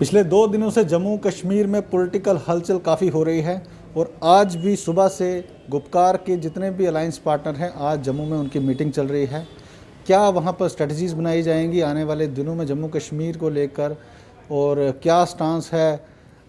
पिछले 2 दिनों से जम्मू कश्मीर में पॉलिटिकल हलचल काफ़ी हो रही है और आज भी सुबह से गुपकार के जितने भी अलायंस पार्टनर हैं आज जम्मू में उनकी मीटिंग चल रही है। क्या वहाँ पर स्ट्रेटजीज़ बनाई जाएंगी आने वाले दिनों में जम्मू कश्मीर को लेकर और क्या स्टांस है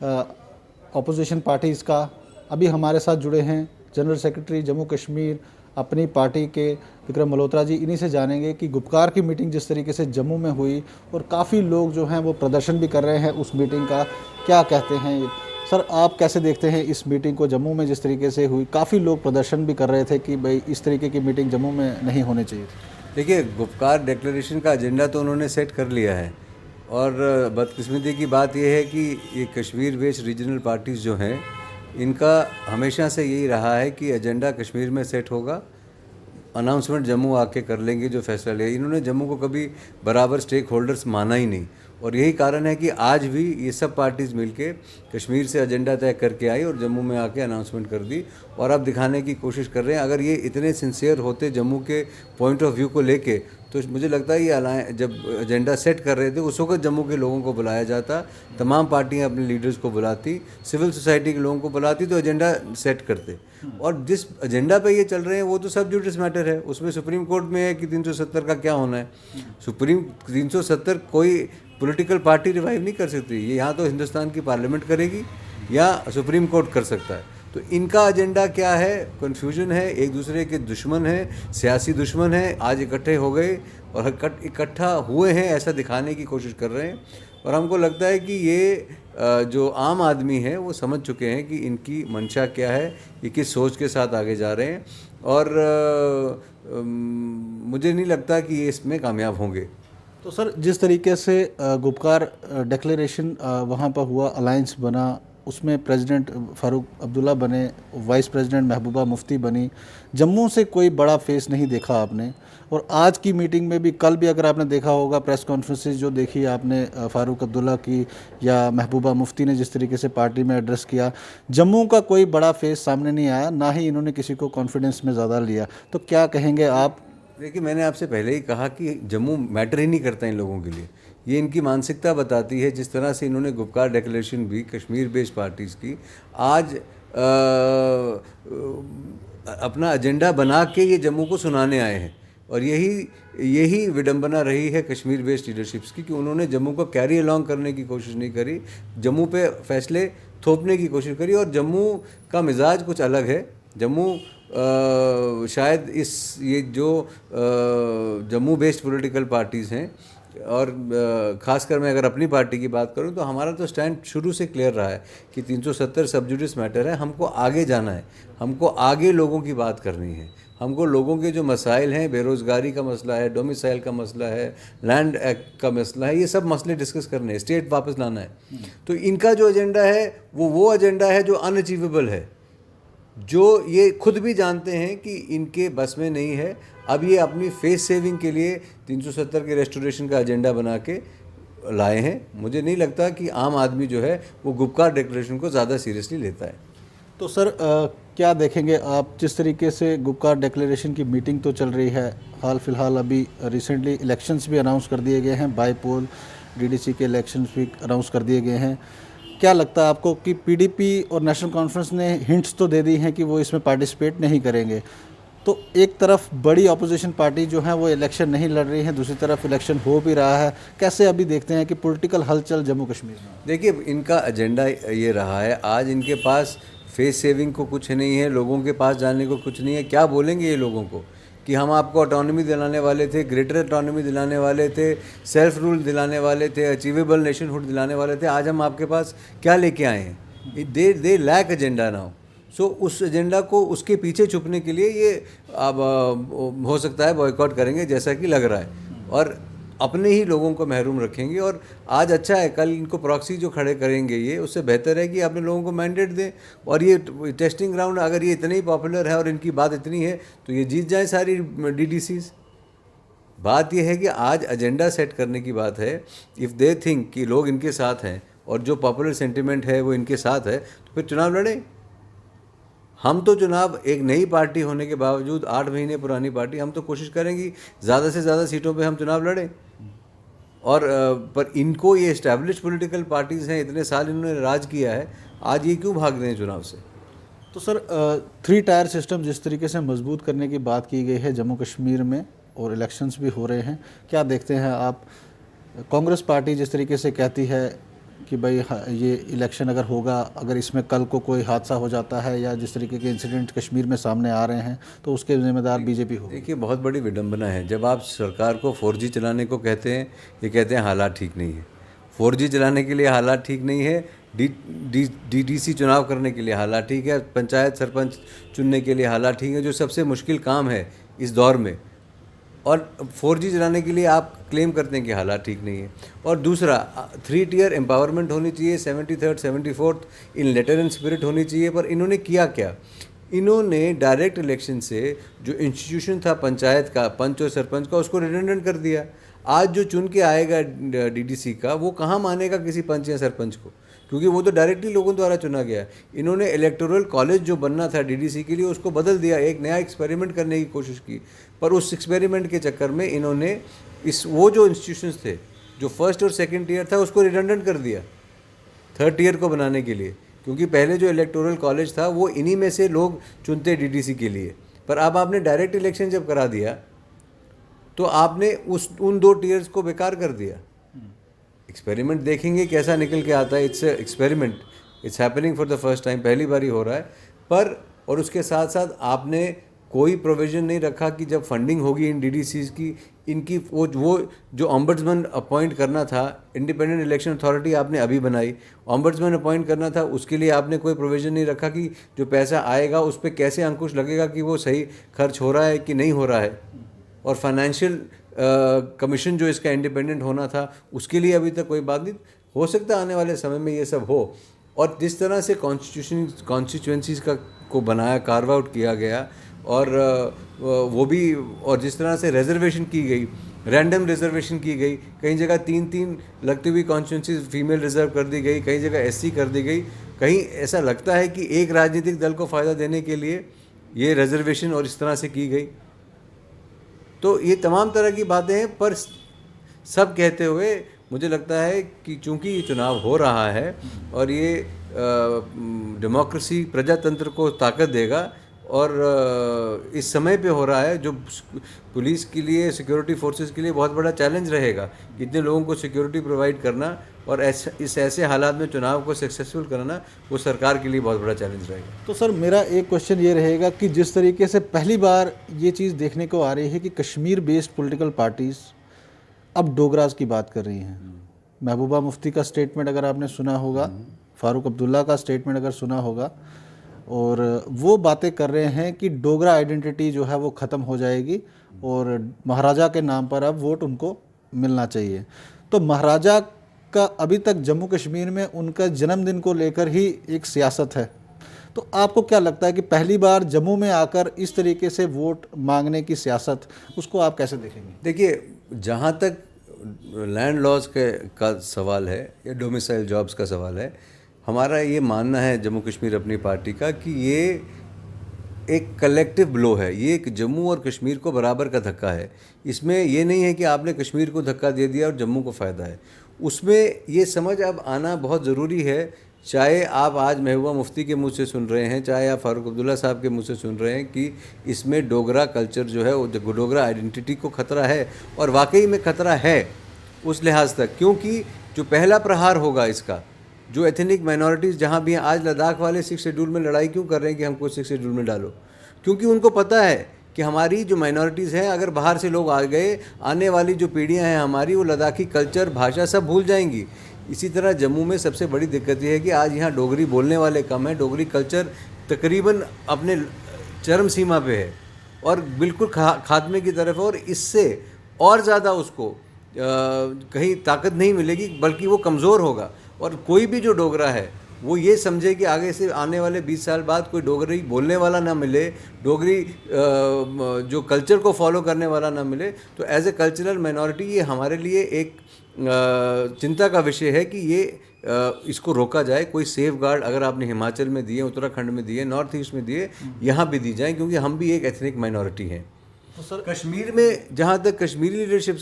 अपोजिशन पार्टीज़ का? अभी हमारे साथ जुड़े हैं जनरल सेक्रेटरी जम्मू कश्मीर अपनी पार्टी के विक्रम मल्होत्रा जी। इन्हीं से जानेंगे कि गुपकार की मीटिंग जिस तरीके से जम्मू में हुई और काफ़ी लोग जो हैं वो प्रदर्शन भी कर रहे हैं उस मीटिंग का, क्या कहते हैं सर? आप कैसे देखते हैं इस मीटिंग को जम्मू में जिस तरीके से हुई? काफ़ी लोग प्रदर्शन भी कर रहे थे कि भाई इस तरीके की मीटिंग जम्मू में नहीं होनी चाहिए। देखिए, गुपकार डिक्लेरेशन का एजेंडा तो उन्होंने सेट कर लिया है और बदकिस्मती की बात यह है कि ये कश्मीर बेस्ड रीजनल पार्टीज़ जो हैं इनका हमेशा से यही रहा है कि एजेंडा कश्मीर में सेट होगा, अनाउंसमेंट जम्मू आके कर लेंगे जो फैसला लिया। इन्होंने जम्मू को कभी बराबर स्टेक होल्डर्स माना ही नहीं और यही कारण है कि आज भी ये सब पार्टीज़ मिलके कश्मीर से एजेंडा तय करके आई और जम्मू में आके अनाउंसमेंट कर दी और अब दिखाने की कोशिश कर रहे हैं। अगर ये इतने सिंसियर होते जम्मू के पॉइंट ऑफ व्यू को लेके तो मुझे लगता है ये जब एजेंडा सेट कर रहे थे उस वक्त जम्मू के लोगों को बुलाया जाता, तमाम पार्टियां अपने लीडर्स को बुलाती, सिविल सोसाइटी के लोगों को बुलाती तो एजेंडा सेट करते। और जिस एजेंडा पे ये चल रहे हैं वो तो सब जुडिस मैटर है, उसमें सुप्रीम कोर्ट में है कि 370 का क्या होना है। सुप्रीम 370 कोई पॉलिटिकल पार्टी रिवाइव नहीं कर सकती, ये यहाँ तो हिंदुस्तान की पार्लियामेंट करेगी या सुप्रीम कोर्ट कर सकता है। तो इनका एजेंडा क्या है? कन्फ्यूजन है, एक दूसरे के दुश्मन हैं, सियासी दुश्मन हैं, आज इकट्ठे हो गए और इकट्ठा हुए हैं ऐसा दिखाने की कोशिश कर रहे हैं। और हमको लगता है कि ये जो आम आदमी है वो समझ चुके हैं कि इनकी मंशा क्या है, ये किस सोच के साथ आगे जा रहे हैं और मुझे नहीं लगता कि ये इसमें कामयाब होंगे। तो सर जिस तरीके से गुपकार डिक्लेरेशन वहाँ पर हुआ, अलायंस बना, उसमें प्रेसिडेंट फ़ारूक अब्दुल्ला बने, वाइस प्रेसिडेंट महबूबा मुफ्ती बनी, जम्मू से कोई बड़ा फेस नहीं देखा आपने। और आज की मीटिंग में भी, कल भी अगर आपने देखा होगा प्रेस कॉन्फ्रेंसेस जो देखी आपने फ़ारूक अब्दुल्ला की या महबूबा मुफ्ती ने जिस तरीके से पार्टी में एड्रेस किया, जम्मू का कोई बड़ा फेस सामने नहीं आया, ना ही इन्होंने किसी को कॉन्फिडेंस में ज़्यादा लिया। तो क्या कहेंगे आप? देखिए, मैंने आपसे पहले ही कहा कि जम्मू मैटर ही नहीं करता इन लोगों के लिए। ये इनकी मानसिकता बताती है। जिस तरह से इन्होंने गुपकार डिक्लेरेशन भी कश्मीर बेस्ड पार्टीज़ की आज अपना एजेंडा बना के ये जम्मू को सुनाने आए हैं और यही विडंबना रही है कश्मीर बेस्ड लीडरशिप्स की कि उन्होंने जम्मू को कैरी अलॉन्ग करने की कोशिश नहीं करी, जम्मू पे फैसले थोपने की कोशिश करी। और जम्मू का मिजाज कुछ अलग है। जम्मू शायद ये जो जम्मू बेस्ड पॉलिटिकल पार्टीज़ हैं और ख़ासकर मैं अगर अपनी पार्टी की बात करूं तो हमारा तो स्टैंड शुरू से क्लियर रहा है कि 370 सब जुडिस मैटर है। हमको आगे जाना है, हमको आगे लोगों की बात करनी है, हमको लोगों के जो मसाइल हैं, बेरोज़गारी का मसला है, डोमिसाइल का मसला है, लैंड एक्ट का मसला है, ये सब मसले डिस्कस करने हैं, स्टेट वापस लाना है। तो इनका जो एजेंडा है वो एजेंडा है जो अनअचीवेबल है, जो ये खुद भी जानते हैं कि इनके बस में नहीं है। अब ये अपनी फेस सेविंग के लिए 370 के रेस्टोरेशन का एजेंडा बना के लाए हैं। मुझे नहीं लगता कि आम आदमी जो है वो गुपकार डिक्लेरेशन को ज़्यादा सीरियसली लेता है। तो सर क्या देखेंगे आप, जिस तरीके से गुपकार डिक्लेरेशन की मीटिंग तो चल रही है, हाल फिलहाल अभी रिसेंटली इलेक्शंस भी अनाउंस कर दिए गए हैं, बाई पोल डीडीसी के इलेक्शंस भी अनाउंस कर दिए गए हैं। क्या लगता है आपको कि पीडीपी और नेशनल कॉन्फ्रेंस ने हिंट्स तो दे दी हैं कि वो इसमें पार्टिसिपेट नहीं करेंगे, तो एक तरफ बड़ी अपोजिशन पार्टी जो है वो इलेक्शन नहीं लड़ रही है, दूसरी तरफ इलेक्शन हो भी रहा है, कैसे अभी देखते हैं कि पॉलिटिकल हलचल जम्मू कश्मीर में? देखिए, इनका एजेंडा ये रहा है, आज इनके पास फेस सेविंग को कुछ नहीं है, लोगों के पास जाने को कुछ नहीं है। क्या बोलेंगे ये लोगों को कि हम आपको ऑटोनॉमी दिलाने वाले थे, ग्रेटर ऑटोनॉमी दिलाने वाले थे, सेल्फ रूल दिलाने वाले थे, अचीवेबल नेशनहुड दिलाने वाले थे, आज हम आपके पास क्या लेके आए हैं? They lack agenda now. So उस एजेंडा को, उसके पीछे छुपने के लिए ये अब हो सकता है बॉयकॉट करेंगे जैसा कि लग रहा है और अपने ही लोगों को महरूम रखेंगे। और आज अच्छा है, कल इनको प्रॉक्सी जो खड़े करेंगे ये, उससे बेहतर है कि अपने लोगों को मैंडेट दें और ये टेस्टिंग ग्राउंड, अगर ये इतने ही पॉपुलर है और इनकी बात इतनी है तो ये जीत जाए सारी डीडीसीज। बात यह है कि आज एजेंडा सेट करने की बात है। इफ़ दे थिंक कि लोग इनके साथ हैं और जो पॉपुलर सेंटिमेंट है वो इनके साथ है तो फिर चुनाव लड़ें। हम तो चुनाव, एक नई पार्टी होने के बावजूद, 8 महीने पुरानी पार्टी, हम तो कोशिश करेंगे ज़्यादा से ज़्यादा सीटों पे हम चुनाव लड़ें। और पर इनको ये इस्टेब्लिश पॉलिटिकल पार्टीज़ हैं, इतने साल इन्होंने राज किया है, आज ये क्यों भाग रहे हैं चुनाव से? तो सर 3 टायर सिस्टम जिस तरीके से मजबूत करने की बात की गई है जम्मू कश्मीर में और इलेक्शंस भी हो रहे हैं, क्या देखते हैं आप? कांग्रेस पार्टी जिस तरीके से कहती है कि भाई ये इलेक्शन अगर होगा, अगर इसमें कल को कोई हादसा हो जाता है या जिस तरीके के इंसिडेंट कश्मीर में सामने आ रहे हैं तो उसके जिम्मेदार बीजेपी होगी। देखिए, बहुत बड़ी विडंबना है जब आप सरकार को 4G चलाने को कहते हैं, ये कहते हैं हालात ठीक नहीं है। 4G चलाने के लिए हालात ठीक नहीं है, DDC चुनाव करने के लिए हालात ठीक है, पंचायत सरपंच चुनने के लिए हालात ठीक है, जो सबसे मुश्किल काम है इस दौर में, और 4G चलाने के लिए आप क्लेम करते हैं कि हालात ठीक नहीं है। और दूसरा, 3 टियर एम्पावरमेंट होनी चाहिए, 73rd 74th in letter and spirit होनी चाहिए। पर इन्होंने किया क्या? इन्होंने डायरेक्ट इलेक्शन से जो इंस्टीट्यूशन था पंचायत का, पंच और सरपंच का, उसको रिडंडेंट कर दिया। आज जो चुन के आएगा DDC का, वो कहाँ मानेगा किसी पंच या सरपंच को, क्योंकि वो तो डायरेक्टली लोगों द्वारा चुना गया। इन्होंने इलेक्टोरल कॉलेज जो बनना था DDC के लिए, उसको बदल दिया, एक नया एक्सपेरिमेंट करने की कोशिश की। पर उस एक्सपेरिमेंट के चक्कर में इन्होंने वो जो इंस्टीट्यूशंस थे, जो फर्स्ट और सेकंड टियर था, उसको रिडंडेंट कर दिया 3rd टियर को बनाने के लिए, क्योंकि पहले जो इलेक्टोरल कॉलेज था वो इन्हीं में से लोग चुनते DDC के लिए। पर अब आपने डायरेक्ट इलेक्शन जब करा दिया तो आपने उन 2 टियर्स को बेकार कर दिया। एक्सपेरिमेंट देखेंगे कैसा निकल के आता है। It's experiment, it's happening for the first time, पहली बार ही हो रहा है। पर और उसके साथ साथ आपने कोई प्रोविज़न नहीं रखा कि जब फंडिंग होगी इन DDCs की, इनकी वो जो ऑम्बड्समैन अपॉइंट करना था, इंडिपेंडेंट इलेक्शन अथॉरिटी आपने अभी बनाई, ऑम्बड्समैन अपॉइंट करना था, उसके लिए आपने कोई प्रोविज़न नहीं रखा कि जो पैसा आएगा उस पर कैसे अंकुश लगेगा कि वो सही खर्च हो रहा है कि नहीं हो रहा है। और फाइनेंशियल कमीशन जो इसका इंडिपेंडेंट होना था, उसके लिए अभी तक कोई बात नहीं। हो सकता है आने वाले समय में ये सब हो। और जिस तरह से कॉन्स्टिट्यूएंसीज को बनाया, कार्व आउट किया गया, और वो भी, और जिस तरह से रिजर्वेशन की गई, रैंडम रिजर्वेशन की गई, कई जगह 3-3 लगती हुई कॉन्स्टिट्यूंसीज फीमेल रिजर्व कर दी गई, कई जगह SC कर दी गई। कहीं ऐसा लगता है कि एक राजनीतिक दल को फ़ायदा देने के लिए ये रिजर्वेशन और इस तरह से की गई। तो ये तमाम तरह की बातें हैं, पर सब कहते हुए मुझे लगता है कि चूंकि ये चुनाव हो रहा है और ये डेमोक्रेसी, प्रजातंत्र को ताकत देगा, और इस समय पे हो रहा है, जो पुलिस के लिए, सिक्योरिटी फोर्सेस के लिए बहुत बड़ा चैलेंज रहेगा, इतने लोगों को सिक्योरिटी प्रोवाइड करना और ऐसे हालात में चुनाव को सक्सेसफुल कराना, वो सरकार के लिए बहुत बड़ा चैलेंज रहेगा। तो सर मेरा एक क्वेश्चन ये रहेगा कि जिस तरीके से पहली बार ये चीज़ देखने को आ रही है कि कश्मीर बेस्ड पॉलिटिकल पार्टीज़ अब डोगराज की बात कर रही हैं। महबूबा मुफ्ती का स्टेटमेंट अगर आपने सुना होगा, फारूक अब्दुल्ला का स्टेटमेंट अगर सुना होगा, और वो बातें कर रहे हैं कि डोगरा आइडेंटिटी जो है वो ख़त्म हो जाएगी और महाराजा के नाम पर अब वोट उनको मिलना चाहिए। तो महाराजा का अभी तक जम्मू कश्मीर में उनका जन्मदिन को लेकर ही एक सियासत है। तो आपको क्या लगता है कि पहली बार जम्मू में आकर इस तरीके से वोट मांगने की सियासत, उसको आप कैसे देखेंगे? देखिए, जहाँ तक लैंड लॉज का सवाल है या डोमिसाइल जॉब्स का सवाल है, हमारा ये मानना है जम्मू कश्मीर अपनी पार्टी का कि ये एक कलेक्टिव ब्लो है, ये एक जम्मू और कश्मीर को बराबर का धक्का है। इसमें ये नहीं है कि आपने कश्मीर को धक्का दे दिया और जम्मू को फ़ायदा है। उसमें ये समझ अब आना बहुत ज़रूरी है। चाहे आप आज महबूबा मुफ्ती के मुंह से सुन रहे हैं, चाहे आप फारूक अब्दुल्ला साहब के मुंह से सुन रहे हैं कि इसमें डोगरा कल्चर जो है, वो डोगरा आइडेंटिटी को ख़तरा है, और वाकई में ख़तरा है उस लिहाज तक, क्योंकि जो पहला प्रहार होगा इसका, जो एथनिक माइनॉरिटीज़ जहाँ भी हैं, आज लद्दाख वाले 6 शेड्यूल में लड़ाई क्यों कर रहे हैं कि हमको 6 शेड्यूल में डालो? क्योंकि उनको पता है कि हमारी जो माइनॉरिटीज़ हैं, अगर बाहर से लोग आ गए, आने वाली जो पीढ़ियाँ हैं हमारी, वो लद्दाखी कल्चर, भाषा सब भूल जाएंगी। इसी तरह जम्मू में सबसे बड़ी दिक्कत ये है कि आज यहाँ डोगरी बोलने वाले कम हैं, डोगरी कल्चर तकरीबन अपने चरम सीमा पे है और बिल्कुल खात्मे की तरफ है, और इससे और ज़्यादा उसको कहीं ताकत नहीं मिलेगी, बल्कि वो कमज़ोर होगा। और कोई भी जो डोगरा है वो ये समझे कि आगे से आने वाले 20 साल बाद कोई डोगरी बोलने वाला ना मिले, डोगरी जो कल्चर को फॉलो करने वाला ना मिले, तो एज ए कल्चरल माइनॉरिटी ये हमारे लिए एक चिंता का विषय है कि ये इसको रोका जाए। कोई सेफ गार्ड अगर आपने हिमाचल में दिए, उत्तराखंड में दिए, नॉर्थ ईस्ट में दिए, यहाँ भी दी जाए, क्योंकि हम भी एक एथनिक माइनॉरिटी हैं। तो सर कश्मीर में जहाँ तक कश्मीरी लीडरशिप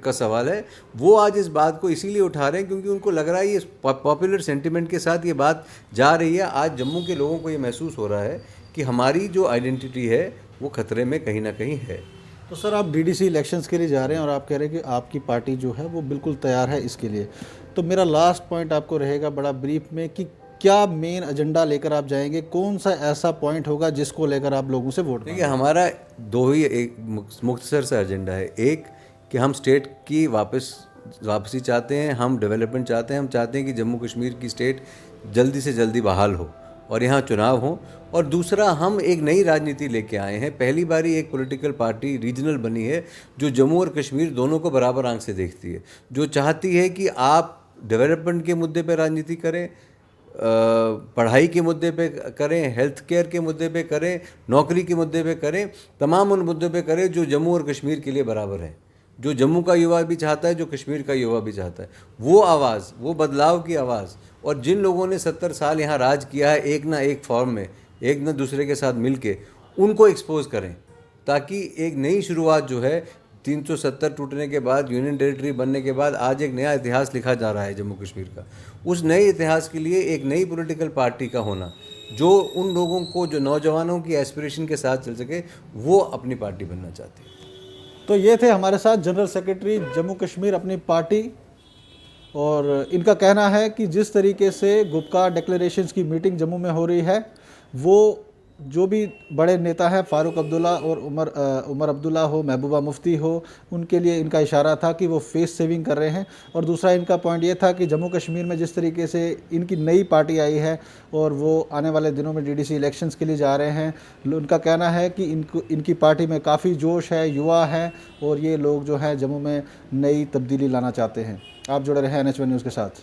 का सवाल है, वो आज इस बात को इसीलिए उठा रहे हैं क्योंकि उनको लग रहा है ये पॉपुलर सेंटिमेंट के साथ ये बात जा रही है। आज जम्मू के लोगों को ये महसूस हो रहा है कि हमारी जो आइडेंटिटी है वो खतरे में कहीं ना कहीं है। तो सर आप डीडीसी इलेक्शंस के लिए जा रहे हैं और आप कह रहे हैं कि आपकी पार्टी जो है वो बिल्कुल तैयार है इसके लिए। तो मेरा लास्ट पॉइंट आपको रहेगा बड़ा ब्रीफ में कि क्या मेन एजेंडा लेकर आप जाएंगे, कौन सा ऐसा पॉइंट होगा जिसको लेकर आप लोगों से वोट देखिए, हमारा दो ही एक मुख्तसर सा एजेंडा है। एक कि हम स्टेट की वापसी चाहते हैं, हम डेवलपमेंट चाहते हैं, हम चाहते हैं कि जम्मू कश्मीर की स्टेट जल्दी से जल्दी बहाल हो और यहाँ चुनाव हो। और दूसरा, हम एक नई राजनीति लेके आए हैं। पहली बारी एक पॉलिटिकल पार्टी रीजनल बनी है जो जम्मू और कश्मीर दोनों को बराबर आंख से देखती है, जो चाहती है कि आप डेवलपमेंट के मुद्दे पर राजनीति करें, पढ़ाई के मुद्दे पे करें, हेल्थ केयर के मुद्दे पे करें, नौकरी के मुद्दे पे करें, तमाम उन मुद्दों पे करें जो जम्मू और कश्मीर के लिए बराबर है, जो जम्मू का युवा भी चाहता है, जो कश्मीर का युवा भी चाहता है। वो आवाज़, वो बदलाव की आवाज़, और जिन लोगों ने 70 साल यहाँ राज किया है एक ना एक फॉर्म में, एक ना दूसरे के साथ मिल के, उनको एक्सपोज करें ताकि एक नई शुरुआत जो है 370 टूटने के बाद, यूनियन टेरिटरी बनने के बाद आज एक नया इतिहास लिखा जा रहा है जम्मू कश्मीर का। उस नए इतिहास के लिए एक नई पॉलिटिकल पार्टी का होना जो उन लोगों को, जो नौजवानों की एस्पिरेशन के साथ चल सके, वो अपनी पार्टी बनना चाहती है। तो ये थे हमारे साथ जनरल सेक्रेटरी जम्मू कश्मीर अपनी पार्टी, और इनका कहना है कि जिस तरीके से गुपकार डिक्लेरेशंस की मीटिंग जम्मू में हो रही है, वो जो भी बड़े नेता हैं, फारूक अब्दुल्ला और उमर अब्दुल्ला हो, महबूबा मुफ्ती हो, उनके लिए इनका इशारा था कि वो फेस सेविंग कर रहे हैं। और दूसरा इनका पॉइंट ये था कि जम्मू कश्मीर में जिस तरीके से इनकी नई पार्टी आई है और वो आने वाले दिनों में डीडीसी इलेक्शंस के लिए जा रहे हैं, उनका कहना है कि इनकी पार्टी में काफ़ी जोश है, युवा है, और ये लोग जो हैं जम्मू में नई तब्दीली लाना चाहते हैं। आप जुड़े रहें NH1 न्यूज़ के साथ।